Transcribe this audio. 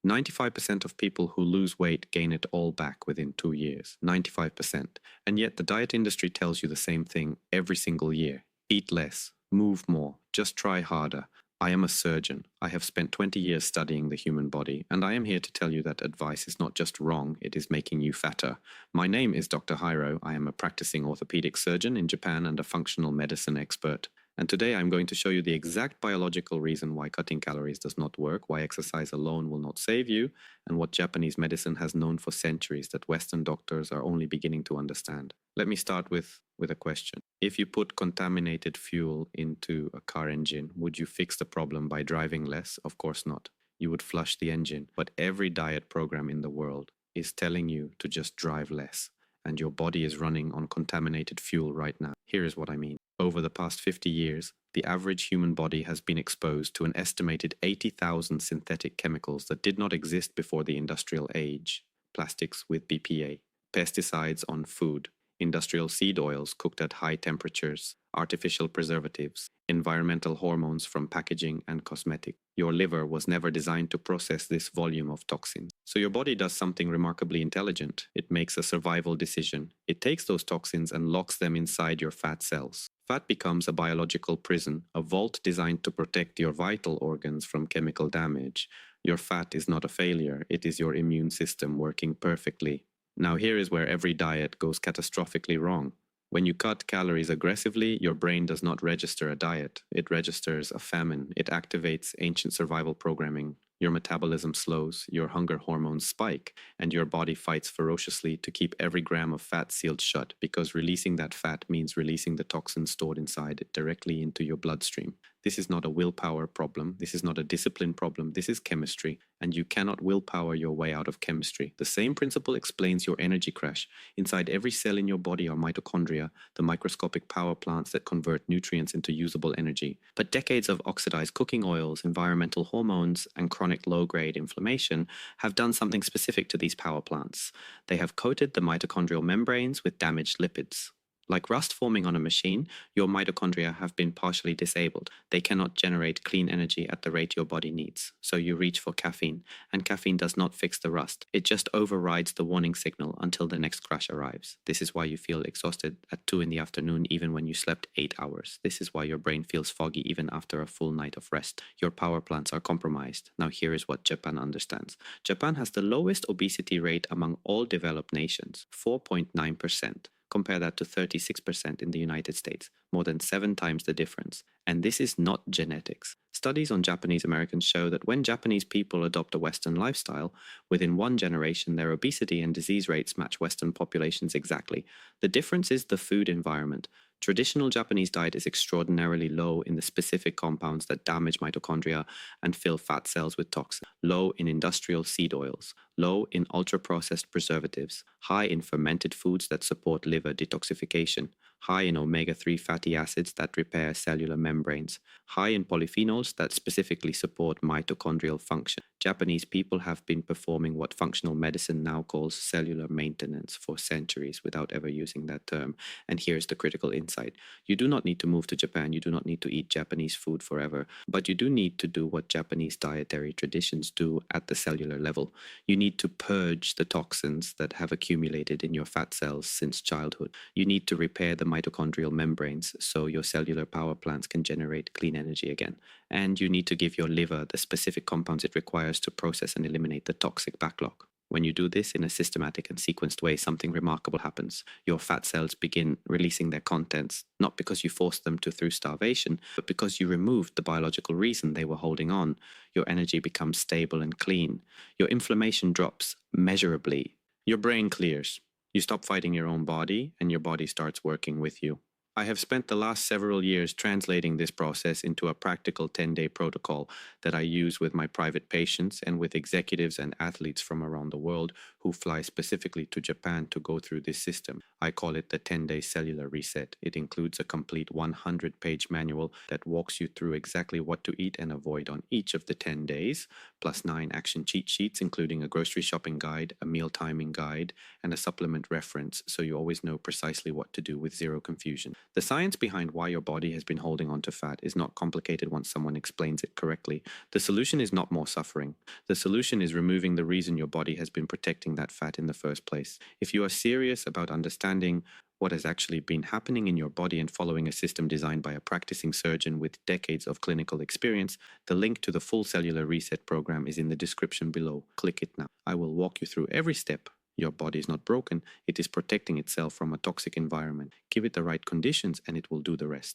95% of people who lose weight gain it all back within 2 years. 95%. And yet the diet industry tells you the same thing every single year. Eat less, move more, just try harder. I am a surgeon. I have spent 20 years studying the human body, and I am here to tell you that advice is not just wrong, it is making you fatter. My name is Dr. Hiro. I am a practicing orthopedic surgeon in Japan and a functional medicine expert. And today I'm going to show you the exact biological reason why cutting calories does not work, why exercise alone will not save you, and what Japanese medicine has known for centuries that Western doctors are only beginning to understand. Let me start with a question. If you put contaminated fuel into a car engine, would you fix the problem by driving less? Of course not. You would flush the engine. But every diet program in the world is telling you to just drive less. And your body is running on contaminated fuel right now. Here is what I mean. Over the past 50 years, the average human body has been exposed to an estimated 80,000 synthetic chemicals that did not exist before the industrial age. Plastics with BPA, pesticides on food, industrial seed oils cooked at high temperatures, artificial preservatives, environmental hormones from packaging and cosmetics. Your liver was never designed to process this volume of toxins. So your body does something remarkably intelligent. It makes a survival decision. It takes those toxins and locks them inside your fat cells. Fat becomes a biological prison, a vault designed to protect your vital organs from chemical damage. Your fat is not a failure. It is your immune system working perfectly. Now here is where every diet goes catastrophically wrong. When you cut calories aggressively, your brain does not register a diet. It registers a famine. It activates ancient survival programming. Your metabolism slows, your hunger hormones spike, and your body fights ferociously to keep every gram of fat sealed shut, because releasing that fat means releasing the toxins stored inside it directly into your bloodstream. This is not a willpower problem. This is not a discipline problem. This is chemistry, and you cannot willpower your way out of chemistry. The same principle explains your energy crash. Inside every cell in your body are mitochondria, the microscopic power plants that convert nutrients into usable energy. But decades of oxidized cooking oils, environmental hormones, and chronic low-grade inflammation have done something specific to these power plants. They have coated the mitochondrial membranes with damaged lipids. Like rust forming on a machine, your mitochondria have been partially disabled. They cannot generate clean energy at the rate your body needs. So you reach for caffeine, and caffeine does not fix the rust. It just overrides the warning signal until the next crash arrives. This is why you feel exhausted at 2 in the afternoon even when you slept 8 hours. This is why your brain feels foggy even after a full night of rest. Your power plants are compromised. Now here is what Japan understands. Japan has the lowest obesity rate among all developed nations, 4.9%. Compare that to 36% in the United States, more than 7 times the difference. And this is not genetics. Studies on Japanese Americans show that when Japanese people adopt a Western lifestyle, within 1 generation their obesity and disease rates match Western populations exactly. The difference is the food environment. Traditional Japanese diet is extraordinarily low in the specific compounds that damage mitochondria and fill fat cells with toxins, low in industrial seed oils, low in ultra-processed preservatives, high in fermented foods that support liver detoxification, high in omega-3 fatty acids that repair cellular membranes, high in polyphenols that specifically support mitochondrial function. Japanese people have been performing what functional medicine now calls cellular maintenance for centuries without ever using that term. And here's the critical insight. You do not need to move to Japan. You do not need to eat Japanese food forever. But you do need to do what Japanese dietary traditions do at the cellular level. You need to purge the toxins that have accumulated in your fat cells since childhood. You need to repair the mitochondrial membranes so your cellular power plants can generate clean energy again. And you need to give your liver the specific compounds it requires to process and eliminate the toxic backlog. When you do this in a systematic and sequenced way, something remarkable happens. Your fat cells begin releasing their contents, not because you forced them to through starvation, but because you removed the biological reason they were holding on. Your energy becomes stable and clean. Your inflammation drops measurably. Your brain clears. You stop fighting your own body, and your body starts working with you. I have spent the last several years translating this process into a practical 10-day protocol that I use with my private patients and with executives and athletes from around the world who fly specifically to Japan to go through this system. I call it the 10-day cellular reset. It includes a complete 100-page manual that walks you through exactly what to eat and avoid on each of the 10 days, plus 9 action cheat sheets, including a grocery shopping guide, a meal timing guide, and a supplement reference, so you always know precisely what to do with zero confusion. The science behind why your body has been holding on to fat is not complicated once someone explains it correctly. The solution is not more suffering. The solution is removing the reason your body has been protecting that fat in the first place. If you are serious about understanding what has actually been happening in your body and following a system designed by a practicing surgeon with decades of clinical experience, the link to the full cellular reset program is in the description below. Click it now. I will walk you through every step. Your body is not broken, it is protecting itself from a toxic environment. Give it the right conditions and it will do the rest.